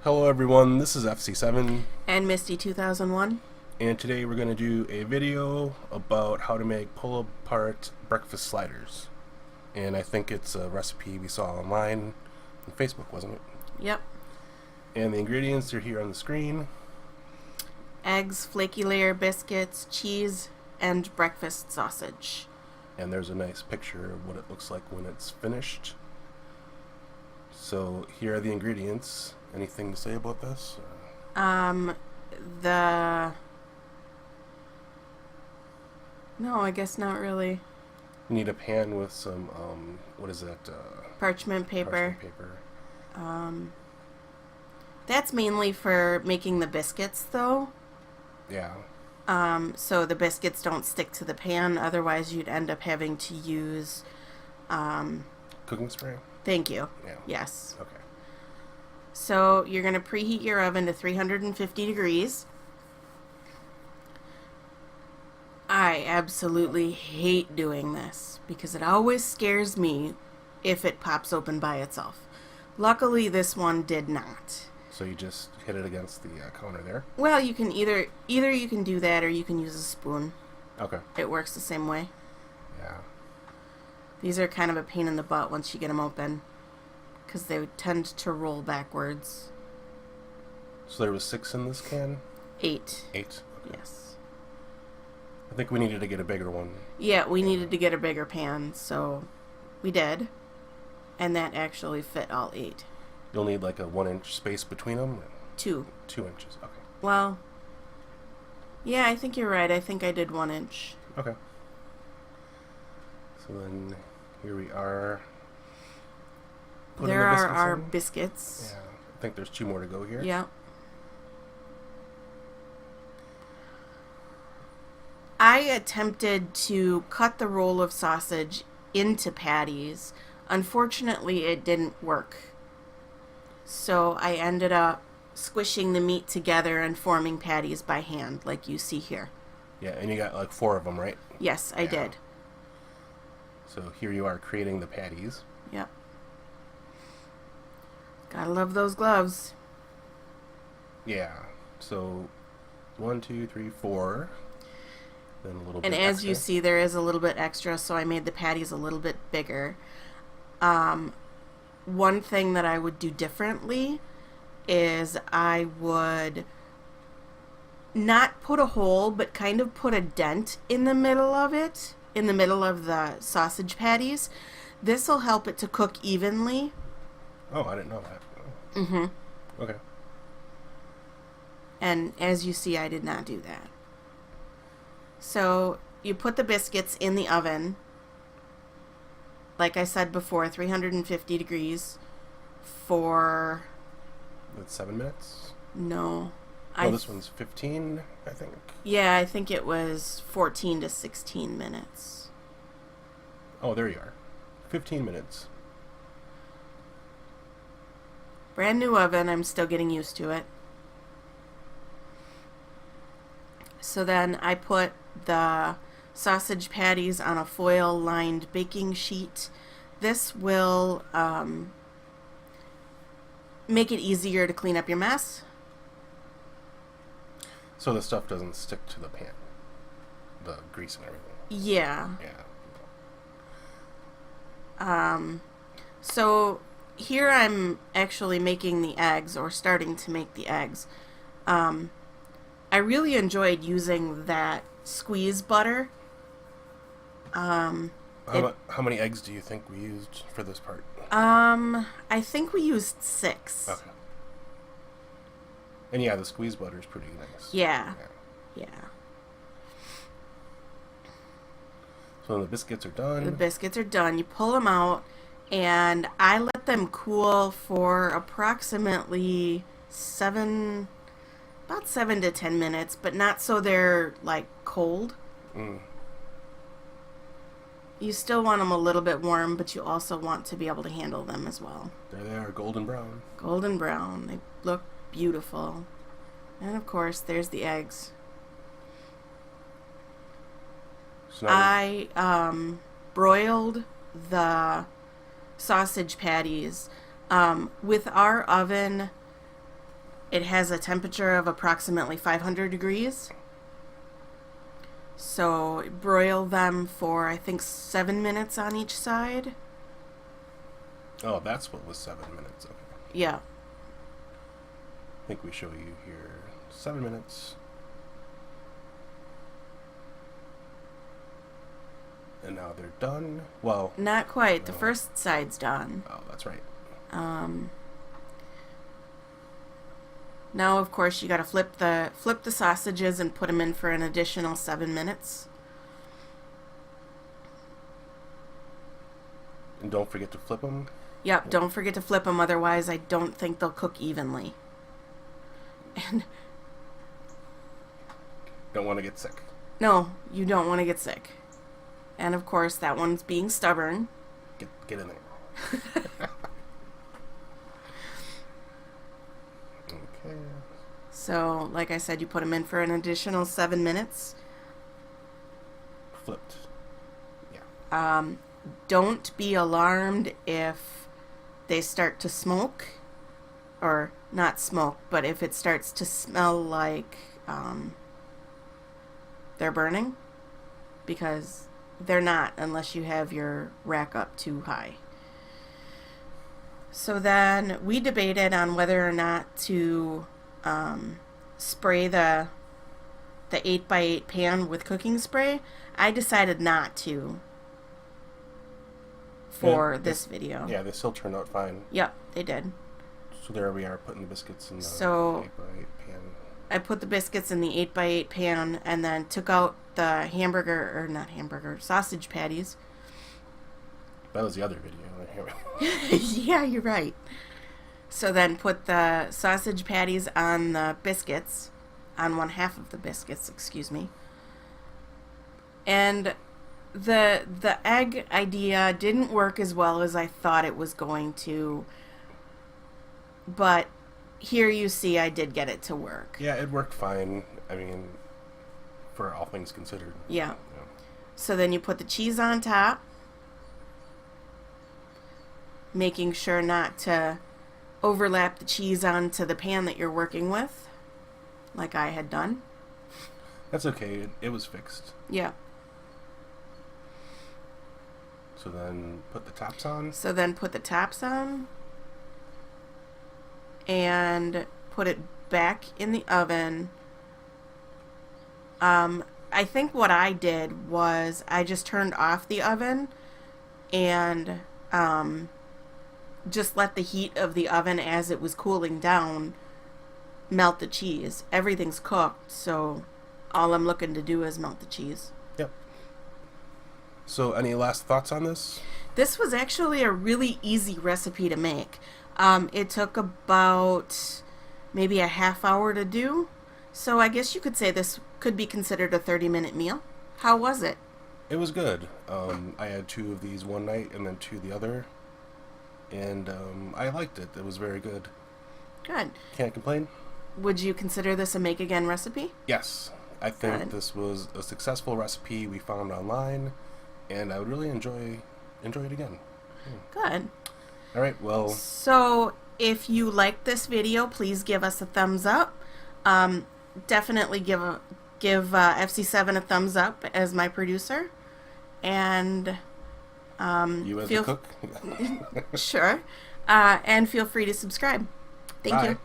Hello everyone, this is FC7, And Misty 2001. and today we're going to do a video about how to make pull-apart breakfast sliders. And I think it's a recipe we saw online on Facebook, wasn't it? Yep. And the ingredients are here on the screen. Eggs, flaky layer biscuits, cheese, and breakfast sausage. And there's a nice picture of what it looks like when it's finished. So here are the ingredients. Anything to say about this? No, I guess not really. You need a pan with some, what is that? Parchment paper. Parchment paper. That's mainly for making the biscuits, though. Yeah. So the biscuits don't stick to the pan. Otherwise, you'd end up having to use, Cooking spray? Thank you. Yeah. Yes. Okay. So you're going to preheat your oven to 350 degrees. I absolutely hate doing this because it always scares me if it pops open by itself. Luckily, this one did not. So you just hit it against the counter there? Well, you can either you can do that or you can use a spoon. Okay. It works the same way. Yeah. These are kind of a pain in the butt once you get them open because they tend to roll backwards. So there was 6 in this can? 8. 8? Okay. Yes. I think we needed to get a bigger one. Yeah, we needed to get a bigger pan, so we did. And that actually fit all 8. You'll need like a 1-inch space between them? 2. 2 inches, okay. Well, yeah, I think you're right. I think I did 1 inch. Okay. So then, here we are. Putting There the are biscuits our in. biscuits. Yeah, I think there's 2 more to go here. Yeah. I attempted to cut the roll of sausage into patties. Unfortunately, it didn't work. So I ended up squishing the meat together and forming patties by hand, like you see here. Yeah, and you got like 4 of them, right? Yes, I did. So here you are creating the patties. Yep. Gotta love those gloves. Yeah. So 1, 2, 3, 4. Then a little bit And as extra. you see, there is a little bit extra, so I made the patties a little bit bigger. One thing that I would do differently is I would not put a hole, but kind of put a dent in the middle of it, in the middle of the sausage patties. This will help it to cook evenly. Oh, I didn't know that. Mm-hmm. Okay. And as you see, I did not do that. So you put the biscuits in the oven, like I said before, 350 degrees for... That's 7 minutes? No. Oh, this one's 15, I think. Yeah, I think it was 14 to 16 minutes. Oh, there you are. 15 minutes. Brand new oven, I'm still getting used to it. So then I put the sausage patties on a foil-lined baking sheet. This will make it easier to clean up your mess. So the stuff doesn't stick to the pan. The grease and everything. Yeah. Yeah. So here I'm actually making the eggs, or starting to make the eggs. I really enjoyed using that squeeze butter. How many eggs do you think we used for this part? I think we used 6. Okay. And yeah, the squeeze butter is pretty nice. Yeah. Yeah. So the biscuits are done. The biscuits are done. You pull them out, and I let them cool for approximately about 7 to 10 minutes, but not so they're like cold. Mm. You still want them a little bit warm, but you also want to be able to handle them as well. There they are, golden brown. Golden brown. They look beautiful. And of course, there's the eggs. So now I broiled the sausage patties. With our oven, It has a temperature of approximately 500 degrees. So broil them for, I think, 7 minutes on each side. Oh, that's what was 7 minutes. Okay. Yeah. I think we show you here 7 minutes. And now they're done. Well, Not quite. The no. first side's done. Oh, that's right. Now, of course, you got to flip the sausages and put them in for an additional 7 minutes. And don't forget to flip them. Yep, don't forget to flip them, otherwise I don't think they'll cook evenly. And Don't want to get sick. no, you don't want to get sick. And of course, that one's being stubborn. Get in there. Okay. So, like I said, you put them in for an additional 7 minutes. Flipped. Yeah. Don't be alarmed if they start to smoke, or not smoke, but if it starts to smell like they're burning, because they're not unless you have your rack up too high. So then we debated on whether or not to spray the 8x8 pan with cooking spray. I decided not to for Yeah, this video. Yeah, they still turned out fine. Yep, they did. So there we are putting the biscuits in the So- 8x8 pan. I put the biscuits in the 8x8 pan and then took out the sausage patties. That was the other video. Yeah, you're right. So then put the sausage patties on the biscuits, on one half of the biscuits, excuse me. And the egg idea didn't work as well as I thought it was going to, but here you see I did get it to work. Yeah, it worked fine. I mean, for all things considered. Yeah. Yeah. So then you put the cheese on top, making sure not to overlap the cheese onto the pan that you're working with, like I had done. That's okay. It was fixed. Yeah. So then put the tops on. So then put the tops on and put it back in the oven. I think what I did was I just turned off the oven and just let the heat of the oven as it was cooling down melt the cheese. Everything's cooked, so all I'm looking to do is melt the cheese. Yep. So any last thoughts on this? This was actually a really easy recipe to make. It took about maybe a half hour to do, so I guess you could say this could be considered a 30-minute meal. How was it? It was good. I had 2 of these one night and then 2 the other. And I liked it. It was very good. Good. Can't complain. Would you consider this a make-again recipe? Yes. I think Good. this was a successful recipe we found online. And I would really enjoy it again. Good. All right, well, So, if you liked this video, please give us a thumbs up. Definitely give FC7 a thumbs up as my producer. And you as the cook. sure. And feel free to subscribe. Thank Bye. you.